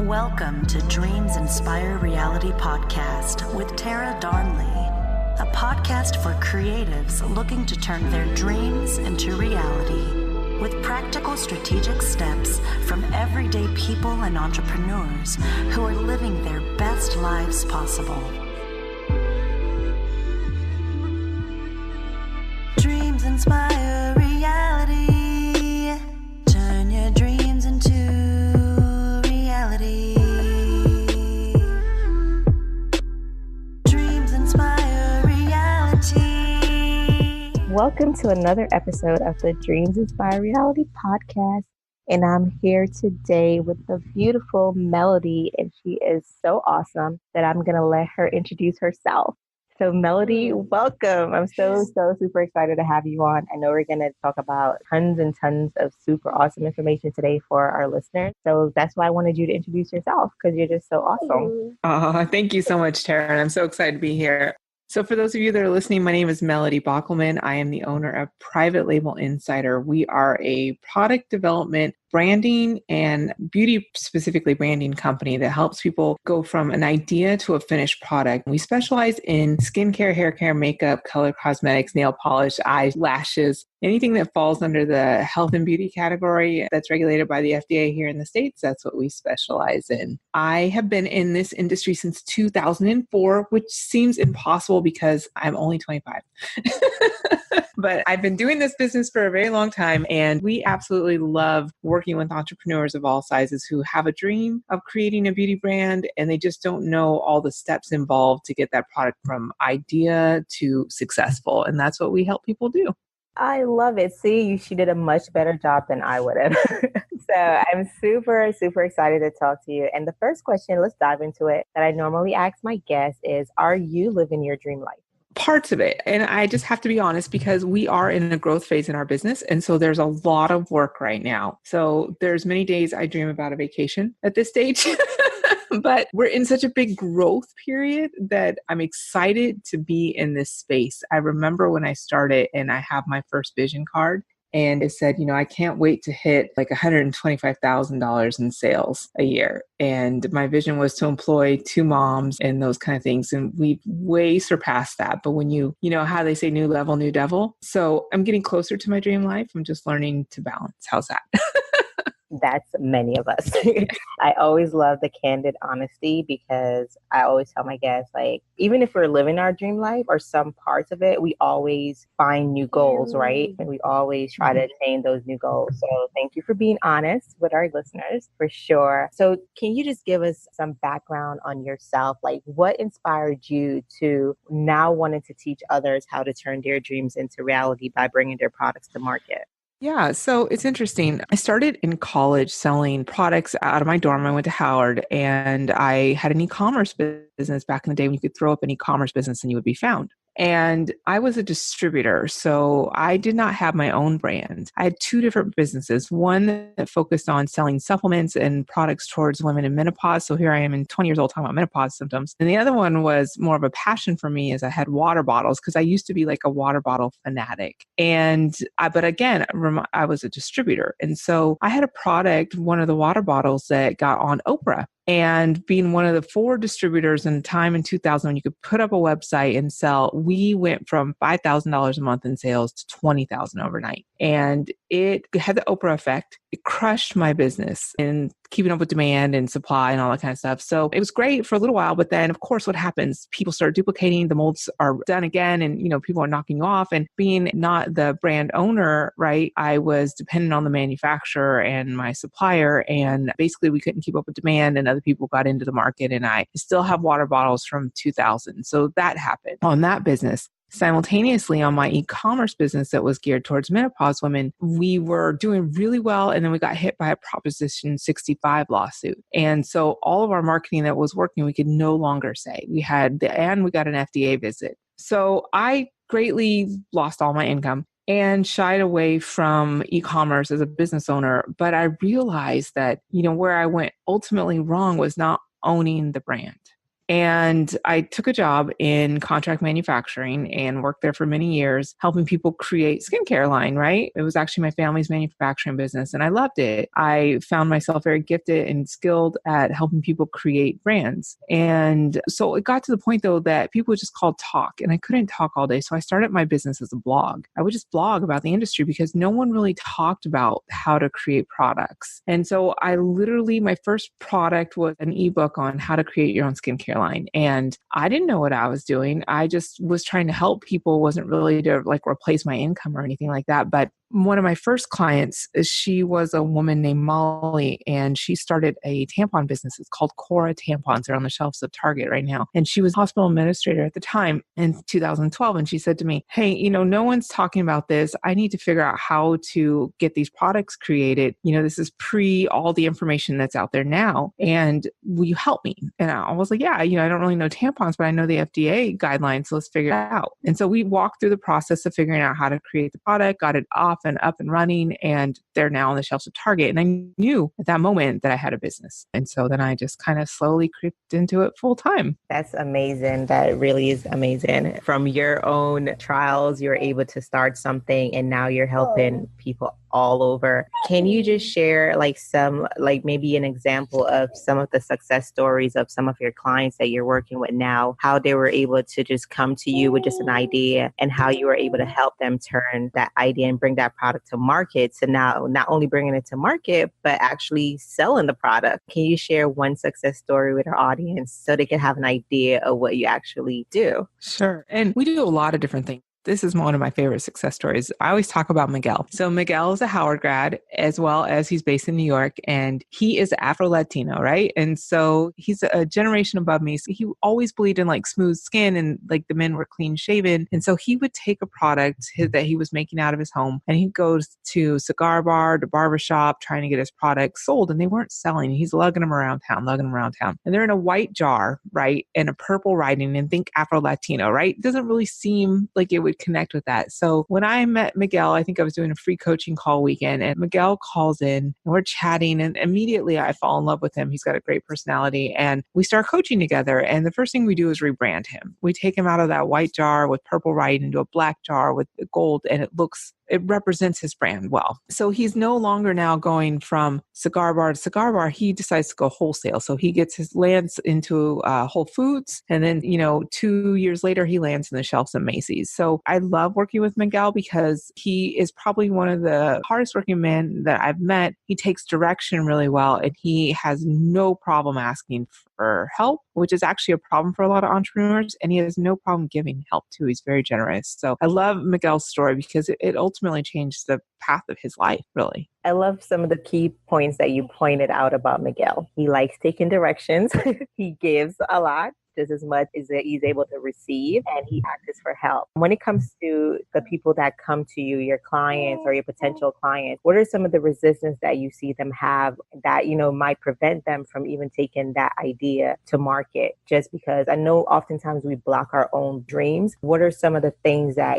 Welcome to Dreams Inspire Reality Podcast with Tara Darnley, a podcast for creatives looking to turn their dreams into reality with practical strategic steps from everyday people and entrepreneurs who are living their best lives possible. Dreams inspire reality. Turn your dreams into reality. Dreams inspire reality. Welcome to another episode of the Dreams Inspire Reality podcast. And I'm here today with the beautiful Melody, and she is so awesome that I'm going to let her introduce herself. So Melody, welcome. I'm so super excited to have you on. I know we're going to talk about tons and tons of super awesome information today for our listeners. So that's why I wanted you to introduce yourself, because you're just so awesome. Oh, thank you so much, Tara. And I'm so excited to be here. So for those of you that are listening, my name is Melody Bockelman. I am the owner of Private Label Insider. We are a product development, branding, and beauty, specifically branding company that helps people go from an idea to a finished product. We specialize in skincare, hair care, makeup, color cosmetics, nail polish, eyes, lashes, anything that falls under the health and beauty category that's regulated by the FDA here in the States. That's what we specialize in. I have been in this industry since 2004, which seems impossible because I'm only 25. But I've been doing this business for a very long time, and we absolutely love working with entrepreneurs of all sizes who have a dream of creating a beauty brand, and they just don't know all the steps involved to get that product from idea to successful. And that's what we help people do. I love it. See, she did a much better job than I would have. So I'm super excited to talk to you. And the first question, let's dive into it, that I normally ask my guests is, are you living your dream life? Parts of it. And I just have to be honest, because we are in a growth phase in our business. And so there's a lot of work right now. So there's many days I dream about a vacation at this stage. But we're in such a big growth period that I'm excited to be in this space. I remember when I started and I have my first vision card, and it said, I can't wait to hit like $125,000 in sales a year. And my vision was to employ 2 moms and those kind of things. And we've way surpassed that. But when you know how they say new level, new devil. So I'm getting closer to my dream life. I'm just learning to balance. How's that? That's many of us. I always love the candid honesty, because I always tell my guests, like, even if we're living our dream life or some parts of it, we always find new goals, right? And we always try to attain those new goals. So thank you for being honest with our listeners, for sure. So can you just give us some background on yourself? Like, what inspired you to now wanting to teach others how to turn their dreams into reality by bringing their products to market? Yeah, so it's interesting. I started in college selling products out of my dorm. I went to Howard, and I had an e-commerce business back in the day when you could throw up an e-commerce business and you would be found. And I was a distributor, so I did not have my own brand. I had 2 different businesses, one that focused on selling supplements and products towards women in menopause. So here I am in 20 years old talking about menopause symptoms. And the other one was more of a passion for me, as I had water bottles, because I used to be like a water bottle fanatic. But again, I was a distributor. And so I had a product, one of the water bottles, that got on Oprah. And being one of the 4 distributors in time in 2000, when you could put up a website and sell, we went from $5,000 a month in sales to $20,000 overnight. And it had the Oprah effect. It crushed my business in keeping up with demand and supply and all that kind of stuff. So it was great for a little while, but then of course what happens, people start duplicating, the molds are done again, and people are knocking you off. And being not the brand owner, right, I was dependent on the manufacturer and my supplier, and basically we couldn't keep up with demand, and other people got into the market, and I still have water bottles from 2000. So that happened on that business. Simultaneously, on my e-commerce business that was geared towards menopause women, we were doing really well. And then we got hit by a Proposition 65 lawsuit. And so all of our marketing that was working, we could no longer say. We got an FDA visit. So I greatly lost all my income and shied away from e-commerce as a business owner. But I realized that, where I went ultimately wrong was not owning the brand. And I took a job in contract manufacturing and worked there for many years, helping people create skincare line, right? It was actually my family's manufacturing business and I loved it. I found myself very gifted and skilled at helping people create brands. And so it got to the point though that people would just call talk and I couldn't talk all day. So I started my business as a blog. I would just blog about the industry because no one really talked about how to create products. And so I literally, my first product was an ebook on how to create your own skincare line. And I didn't know what I was doing. I just was trying to help people, wasn't really to like replace my income or anything like that. But one of my first clients, she was a woman named Molly, and she started a tampon business. It's called Cora Tampons. They're on the shelves of Target right now. And she was hospital administrator at the time in 2012. And she said to me, hey, no one's talking about this. I need to figure out how to get these products created. This is pre all the information that's out there now. And will you help me? And I was like, yeah, I don't really know tampons, but I know the FDA guidelines. So let's figure it out. And so we walked through the process of figuring out how to create the product, got it off and up and running, and they're now on the shelves of Target. And I knew at that moment that I had a business. And so then I just kind of slowly creeped into it full time. That's amazing. That really is amazing. From your own trials, you're able to start something and now you're helping people all over. Can you just share maybe an example of some of the success stories of some of your clients that you're working with now, how they were able to just come to you with just an idea and how you were able to help them turn that idea and bring that product to market, to now not only bringing it to market, but actually selling the product? Can you share one success story with our audience so they can have an idea of what you actually do? Sure. And we do a lot of different things. This is one of my favorite success stories. I always talk about Miguel. So Miguel is a Howard grad, as well as he's based in New York, and he is Afro-Latino, right? And so he's a generation above me. So he always believed in like smooth skin and like the men were clean shaven. And so he would take a product that he was making out of his home and he goes to cigar bar, to barbershop, trying to get his products sold, and they weren't selling. He's lugging them around town. And they're in a white jar, right? And a purple writing, and think Afro-Latino, right? It doesn't really seem like it would connect with that. So when I met Miguel, I think I was doing a free coaching call weekend, and Miguel calls in and we're chatting, and immediately I fall in love with him. He's got a great personality and we start coaching together. And the first thing we do is rebrand him. We take him out of that white jar with purple writing into a black jar with gold, and it represents his brand well. So he's no longer now going from cigar bar to cigar bar. He decides to go wholesale. So he gets his lands into Whole Foods. And then, 2 years later, he lands in the shelves of Macy's. So I love working with Miguel because he is probably one of the hardest working men that I've met. He takes direction really well, and he has no problem asking for help, which is actually a problem for a lot of entrepreneurs. And he has no problem giving help too. He's very generous. So I love Miguel's story because it ultimately changed the path of his life, really. I love some of the key points that you pointed out about Miguel. He likes taking directions. He gives a lot, just as much as he's able to receive, and he asks for help. When it comes to the people that come to you, your clients or your potential clients, what are some of the resistance that you see them have that, might prevent them from even taking that idea to market? Just because I know oftentimes we block our own dreams. What are some of the things that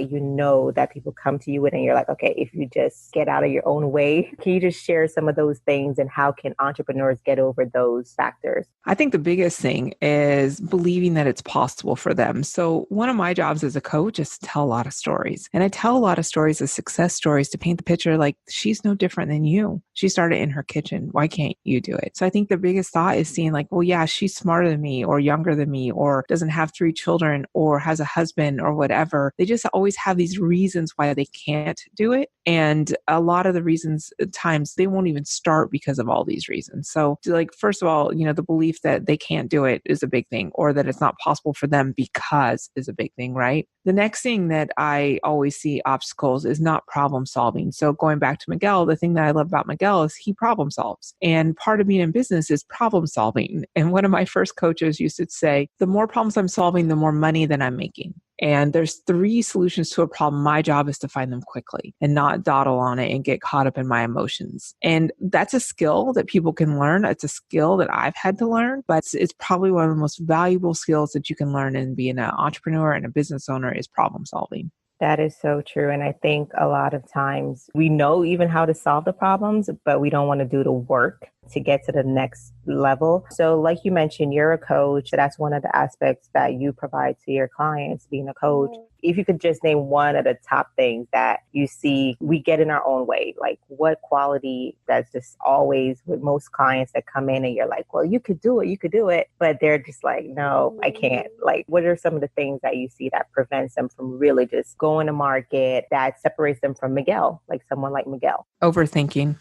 that people come to you with and you're like, okay, if you just get out of your own way? Can you just share some of those things and how can entrepreneurs get over those factors? I think the biggest thing is believing that it's possible for them. So one of my jobs as a coach is to tell a lot of stories. And I tell a lot of stories as success stories to paint the picture like she's no different than you. She started in her kitchen. Why can't you do it? So I think the biggest thought is seeing like, well, yeah, she's smarter than me or younger than me or doesn't have 3 children or has a husband or whatever. They just always have these reasons why they can't do it. And a lot of the reasons at times they won't even start because of all these reasons. So like, first of all, the belief that they can't do it is a big thing, or that it's not possible for them because is a big thing, right? The next thing that I always see obstacles is not problem solving. So going back to Miguel, the thing that I love about Miguel is he problem solves. And part of being in business is problem solving. And one of my first coaches used to say, the more problems I'm solving, the more money that I'm making. And there's 3 solutions to a problem. My job is to find them quickly and not dawdle on it and get caught up in my emotions. And that's a skill that people can learn. It's a skill that I've had to learn, but it's probably one of the most valuable skills that you can learn in being an entrepreneur and a business owner is problem solving. That is so true. And I think a lot of times we know even how to solve the problems, but we don't want to do the work to get to the next level. So like you mentioned, you're a coach. So that's one of the aspects that you provide to your clients, being a coach. If you could just name one of the top things that you see we get in our own way, like what quality that's just always with most clients that come in and you're like, well, you could do it. But they're just like, no, I can't. Like, what are some of the things that you see that prevents them from really just going to market that separates them from Miguel, like someone like Miguel? Overthinking.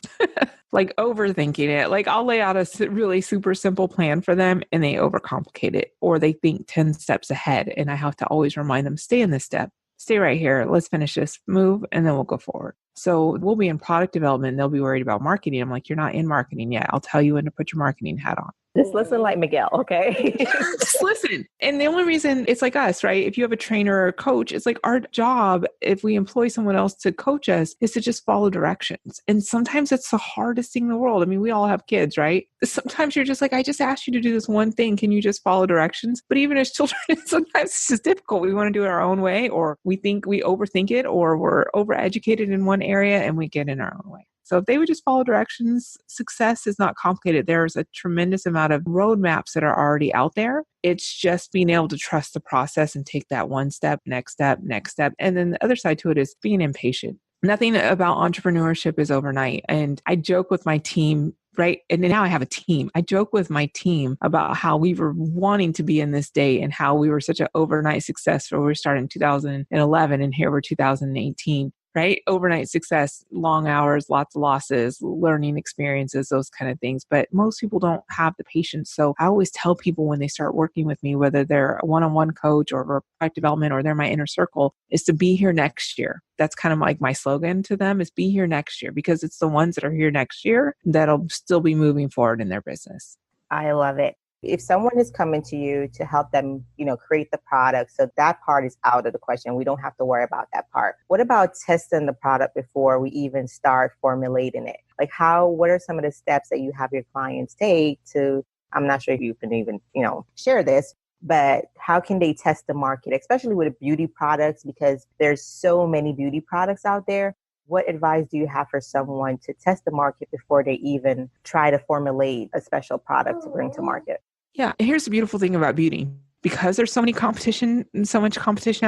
Like overthinking it. Like I'll lay out a really super simple plan for them and they overcomplicate it, or they think 10 steps ahead. And I have to always remind them, stay in this step, stay right here. Let's finish this move and then we'll go forward. So we'll be in product development. They'll be worried about marketing. I'm like, you're not in marketing yet. I'll tell you when to put your marketing hat on. Just listen like Miguel, okay? Just listen. And the only reason it's like us, right? If you have a trainer or a coach, it's like our job, if we employ someone else to coach us, is to just follow directions. And sometimes it's the hardest thing in the world. I mean, we all have kids, right? Sometimes you're just like, I just asked you to do this one thing. Can you just follow directions? But even as children, sometimes it's just difficult. We want to do it our own way, or we think we overthink it, or we're overeducated in one area and we get in our own way. So if they would just follow directions, success is not complicated. There's a tremendous amount of roadmaps that are already out there. It's just being able to trust the process and take that one step, next step, next step. And then the other side to it is being impatient. Nothing about entrepreneurship is overnight. And I joke with my team, right? And now I have a team. I joke with my team about how we were wanting to be in this day and how we were such an overnight success. We started in 2011 and here we're 2018. Right? Overnight success, long hours, lots of losses, learning experiences, those kind of things. But most people don't have the patience. So I always tell people when they start working with me, whether they're a one-on-one coach or product development or they're my inner circle, is to be here next year. That's kind of like my slogan to them is be here next year, because it's the ones that are here next year that'll still be moving forward in their business. I love it. If someone is coming to you to help them, create the product, so that part is out of the question. We don't have to worry about that part. What about testing the product before we even start formulating it? Like what are some of the steps that you have your clients take to, I'm not sure if you can even, share this, but how can they test the market, especially with beauty products, because there's so many beauty products out there. What advice do you have for someone to test the market before they even try to formulate a special product to bring to market? Yeah. Here's the beautiful thing about beauty. Because there's so much competition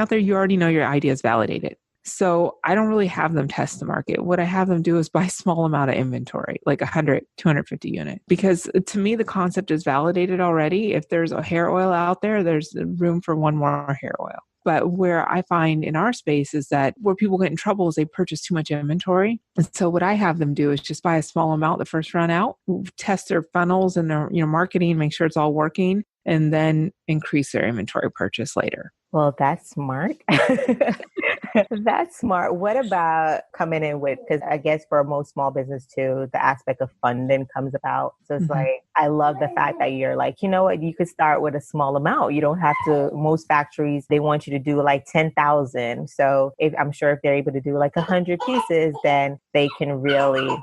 out there, you already know your idea is validated. So I don't really have them test the market. What I have them do is buy a small amount of inventory, like 100, 250 units. Because to me, the concept is validated already. If there's a hair oil out there, there's room for one more hair oil. But where I find in our space is that where people get in trouble is they purchase too much inventory. And so what I have them do is just buy a small amount the first run out, test their funnels and their marketing, make sure it's all working, and then increase their inventory purchase later. Well, that's smart. That's smart. What about coming in with, because I guess for most small business too, the aspect of funding comes about. So it's like, I love the fact that you're like, you know what, you could start with a small amount. You don't have to, most factories, they want you to do like 10,000. So I'm sure if they're able to do like 100 pieces, then they can really...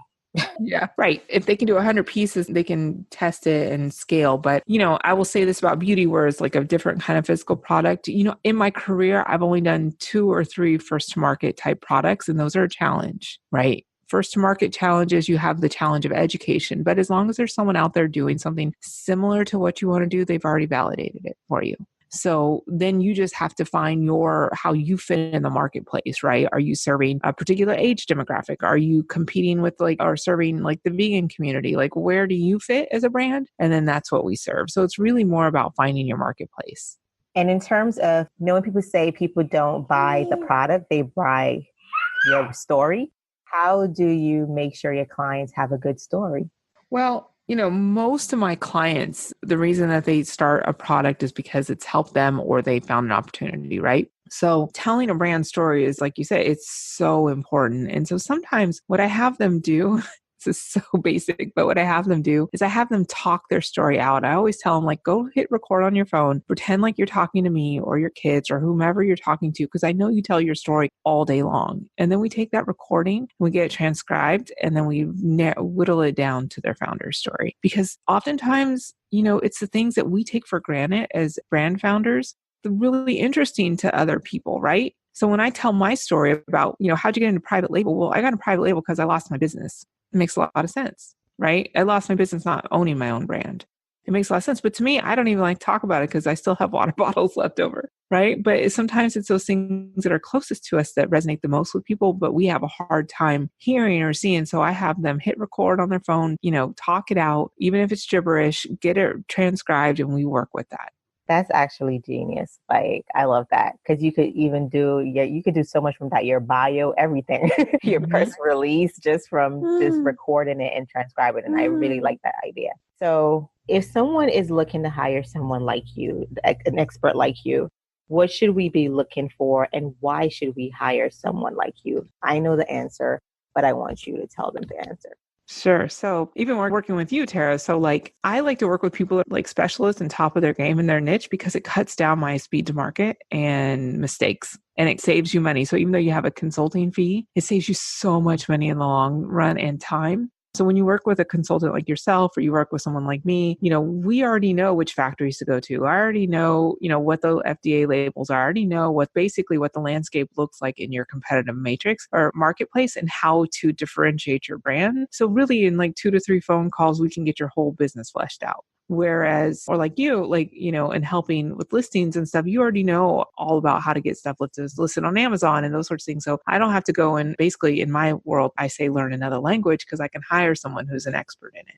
Yeah, right. If they can do 100 pieces, they can test it and scale. But, I will say this about beauty, where it's like a different kind of physical product. In my career, I've only done 2 or 3 first to market type products, and those are a challenge, right? First to market challenges, you have the challenge of education. But as long as there's someone out there doing something similar to what you want to do, they've already validated it for you. So then you just have to find how you fit in the marketplace, right? Are you serving a particular age demographic? Are you competing with or serving like the vegan community? Like, where do you fit as a brand? And then that's what we serve. So it's really more about finding your marketplace. And in terms of when people say people don't buy the product, they buy your story. How do you make sure your clients have a good story? Well, most of my clients, the reason that they start a product is because it's helped them or they found an opportunity, right? So telling a brand story is, like you said, it's so important. And so sometimes what I have them do, this is so basic, but what I have them do is I have them talk their story out. I always tell them, like, go hit record on your phone, pretend like you're talking to me or your kids or whomever you're talking to, because I know you tell your story all day long. And then we take that recording, we get it transcribed, and then we whittle it down to their founder's story. Because oftentimes, it's the things that we take for granted as brand founders, really interesting to other people, right? So when I tell my story about, how'd you get into private label? Well, I got into private label because I lost my business. It makes a lot of sense, right? I lost my business not owning my own brand. It makes a lot of sense. But to me, I don't even like to talk about it because I still have water bottles left over, right? But sometimes it's those things that are closest to us that resonate the most with people, but we have a hard time hearing or seeing. So I have them hit record on their phone, talk it out, even if it's gibberish, get it transcribed, and we work with that. That's actually genius. Like, I love that because you could even you could do so much from that, your bio, everything, your press release, just from just recording it and transcribing it. And I really like that idea. So if someone is looking to hire someone like you, an expert like you, what should we be looking for and why should we hire someone like you? I know the answer, but I want you to tell them the answer. Sure. So even working with you, Tara, so I like to work with people that like specialists and top of their game in their niche because it cuts down my speed to market and mistakes and it saves you money. So even though you have a consulting fee, it saves you so much money in the long run and time. So when you work with a consultant like yourself or you work with someone like me, we already know which factories to go to. I already know, what the FDA labels are. I already know what the landscape looks like in your competitive matrix or marketplace and how to differentiate your brand. So really in 2 to 3 phone calls, we can get your whole business fleshed out. Whereas, or in helping with listings and stuff, you already know all about how to get stuff listed on Amazon and those sorts of things. So I don't have to go and basically in my world, I say learn another language because I can hire someone who's an expert in it.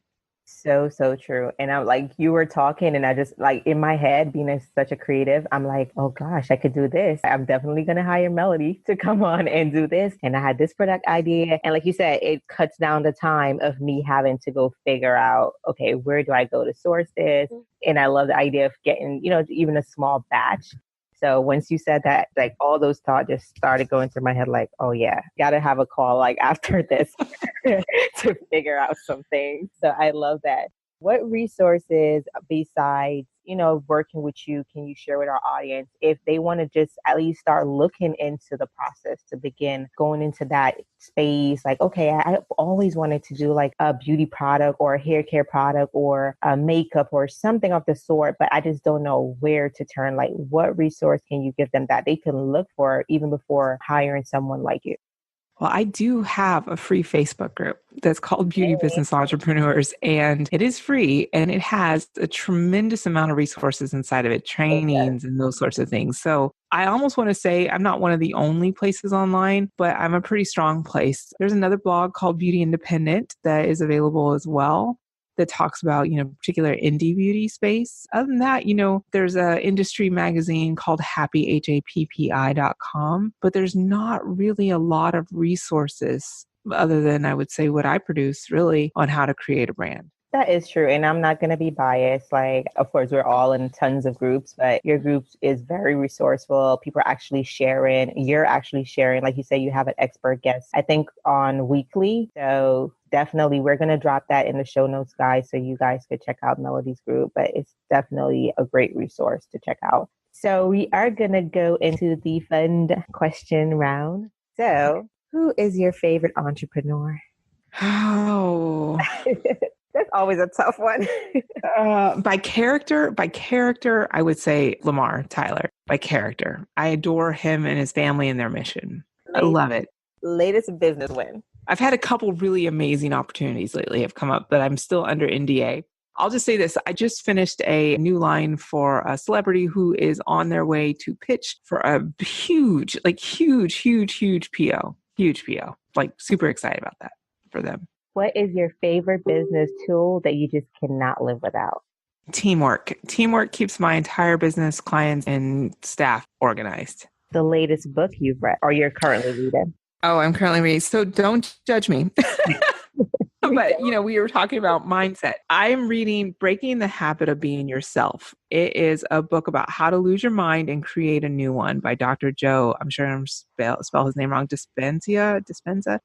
So true. And I'm like, you were talking and I just in my head, being such a creative, I'm like, oh gosh, I could do this. I'm definitely going to hire Melody to come on and do this. And I had this product idea. And like you said, it cuts down the time of me having to go figure out, okay, where do I go to source this? And I love the idea of getting, even a small batch. So once you said that, all those thoughts just started going through my head, oh yeah, gotta have a call after this to figure out some things. So I love that. What resources besides, working with you, can you share with our audience if they want to just at least start looking into the process to begin going into that space? Okay, I've always wanted to do a beauty product or a hair care product or a makeup or something of the sort, but I just don't know where to turn. What resource can you give them that they can look for even before hiring someone like you? Well, I do have a free Facebook group that's called Beauty Business Entrepreneurs, and it is free and it has a tremendous amount of resources inside of it, trainings and those sorts of things. So I almost want to say I'm not one of the only places online, but I'm a pretty strong place. There's another blog called Beauty Independent that is available as well, that talks about, particular indie beauty space. Other than that, there's a industry magazine called happy.com, but there's not really a lot of resources other than I would say what I produce really on how to create a brand. That is true. And I'm not going to be biased. Of course, we're all in tons of groups, but your group is very resourceful. People are actually sharing. You're actually sharing. Like you say, you have an expert guest, I think, on weekly. So definitely, we're going to drop that in the show notes, guys, so you guys could check out Melody's group. But it's definitely a great resource to check out. So we are going to go into the fun question round. So who is your favorite entrepreneur? Oh... That's always a tough one. By character, I would say Lamar Tyler. By character, I adore him and his family and their mission. I love it. Latest business win. I've had a couple really amazing opportunities lately have come up, but I'm still under NDA. I'll just say this. I just finished a new line for a celebrity who is on their way to pitch for a huge PO. Huge PO. Super excited about that for them. What is your favorite business tool that you just cannot live without? Teamwork. Teamwork keeps my entire business, clients, and staff organized. The latest book you've read or you're currently reading? Oh, I'm currently reading. So don't judge me. But, we were talking about mindset. I'm reading Breaking the Habit of Being Yourself. It is a book about how to lose your mind and create a new one by Dr. Joe. I'm sure I'm spell his name wrong. Dispenza, Dispenza.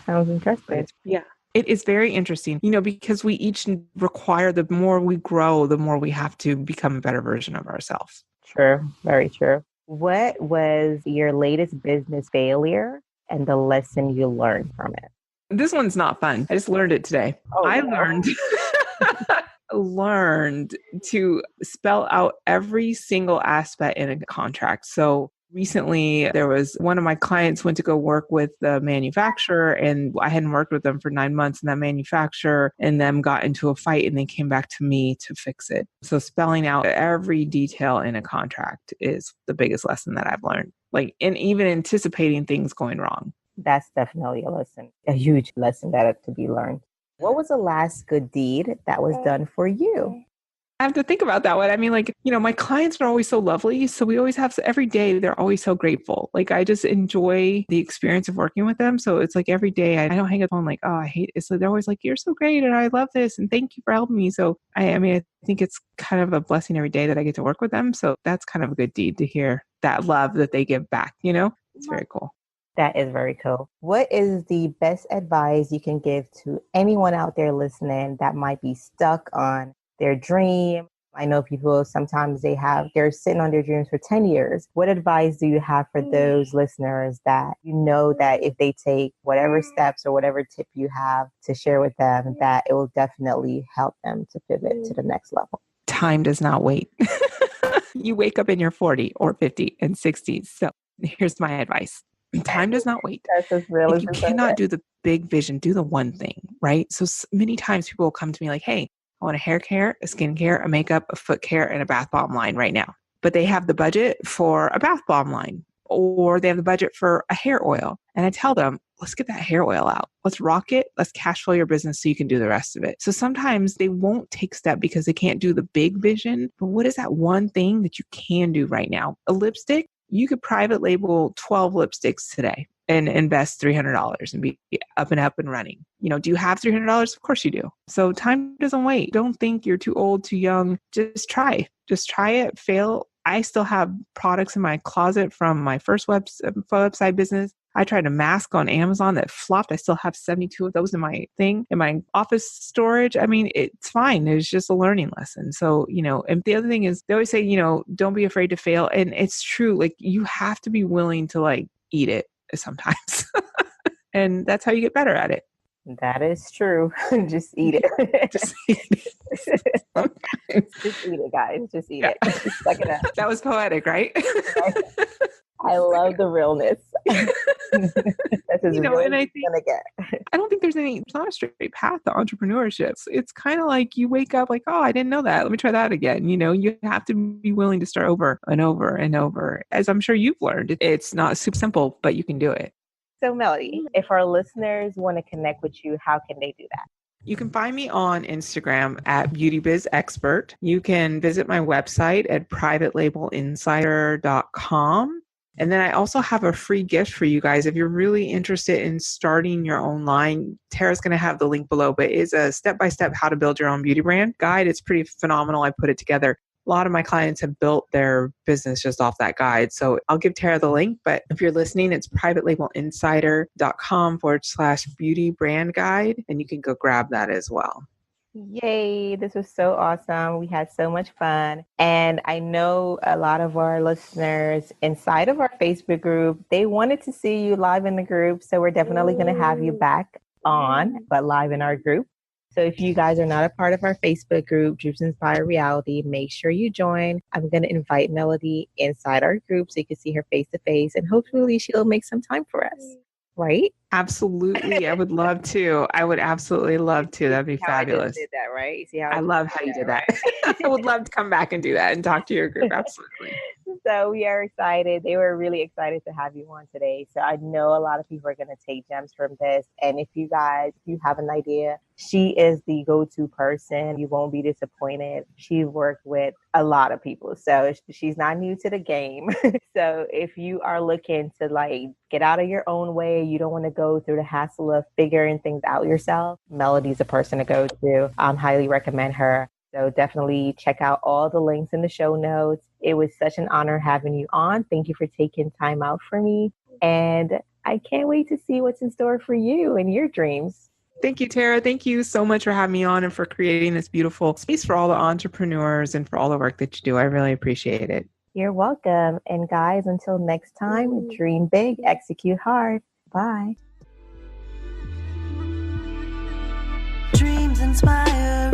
Sounds interesting. Yeah. It is very interesting, because we each require, the more we grow, the more we have to become a better version of ourselves. True. Very true. What was your latest business failure and the lesson you learned from it? This one's not fun. I just learned it today. I learned learned to spell out every single aspect in a contract. So recently, there was one of my clients went to go work with the manufacturer, and I hadn't worked with them for 9 months, and that manufacturer and them got into a fight, and they came back to me to fix it. So spelling out every detail in a contract is the biggest lesson that I've learned. Like, and even anticipating things going wrong. That's definitely a lesson, a huge lesson that had to be learned. What was the last good deed that was done for you? I have to think about that one. I mean, like, my clients are always so lovely. So we always have, every day, they're always so grateful. Like, I just enjoy the experience of working with them. So it's like every day I don't hang up on like, oh, I hate it. So they're always like, you're so great. And I love this. And thank you for helping me. So I mean, I think it's kind of a blessing every day that I get to work with them. So that's kind of a good deed to hear that love that they give back, It's very cool. That is very cool. What is the best advice you can give to anyone out there listening that might be stuck on their dream? I know people sometimes they're sitting on their dreams for 10 years. What advice do you have for those listeners that that if they take whatever steps or whatever tip you have to share with them, that it will definitely help them to pivot to the next level? Time does not wait. You wake up in your 40 or 50 and 60s. So here's my advice. Time does not wait. That's as real if as you it's cannot do the big vision, do the one thing, right? So many times people will come to me like, hey, I want a hair care, a skin care, a makeup, a foot care, and a bath bomb line right now. But they have the budget for a bath bomb line, or they have the budget for a hair oil. And I tell them, let's get that hair oil out. Let's rock it. Let's cash flow your business so you can do the rest of it. So sometimes they won't take step because they can't do the big vision. But what is that one thing that you can do right now? A lipstick? You could private label 12 lipsticks today and invest $300 and be up and running. Do you have $300? Of course you do. So time doesn't wait. Don't think you're too old, too young. Just try it, fail. I still have products in my closet from my first website business. I tried a mask on Amazon that flopped. I still have 72 of those in my office storage. I mean, it's fine. It's just a learning lesson. So, and the other thing is they always say, don't be afraid to fail. And it's true. Like, you have to be willing to like eat it sometimes. And that's how you get better at it. That is true. Just eat it. Just eat it. Just eat it, guys. Just eat it. Just suck it up. That was poetic, right? I love the realness. That's as real as and I it's gonna get. I don't think there's not a straight path to entrepreneurship. It's kind of like you wake up like, oh, I didn't know that. Let me try that again. You have to be willing to start over and over and over. As I'm sure you've learned, it's not super simple, but you can do it. So Melody, if our listeners want to connect with you, how can they do that? You can find me on Instagram at BeautyBizExpert. You can visit my website at privatelabelinsider.com. And then I also have a free gift for you guys. If you're really interested in starting your own line, Tara's going to have the link below, but it's a step-by-step how to build your own beauty brand guide. It's pretty phenomenal. I put it together. A lot of my clients have built their business just off that guide. So I'll give Tara the link, but if you're listening, it's privatelabelinsider.com/beauty brand guide. And you can go grab that as well. Yay, this was so awesome. We had so much fun. And I know a lot of our listeners inside of our Facebook group, they wanted to see you live in the group. So we're definitely going to have you back on, but live in our group. So if you guys are not a part of our Facebook group, Dreams Inspire Reality, make sure you join. I'm going to invite Melody inside our group so you can see her face to face, and hopefully she'll make some time for us. Right? Absolutely. I would love to. I would absolutely love to. That'd be fabulous. I just did that, right? See how I love how you did that. Right? I would love to come back and do that and talk to your group. Absolutely. So we are excited. They were really excited to have you on today. So I know a lot of people are going to take gems from this. And if you have an idea, she is the go-to person. You won't be disappointed. She worked with a lot of people. So she's not new to the game. So if you are looking to like get out of your own way, you don't want to go through the hassle of figuring things out yourself, Melody's a person to go to. I highly recommend her. So definitely check out all the links in the show notes. It was such an honor having you on. Thank you for taking time out for me. And I can't wait to see what's in store for you and your dreams. Thank you, Tara. Thank you so much for having me on and for creating this beautiful space for all the entrepreneurs and for all the work that you do. I really appreciate it. You're welcome. And guys, until next time, dream big, execute hard. Bye. Dreams inspire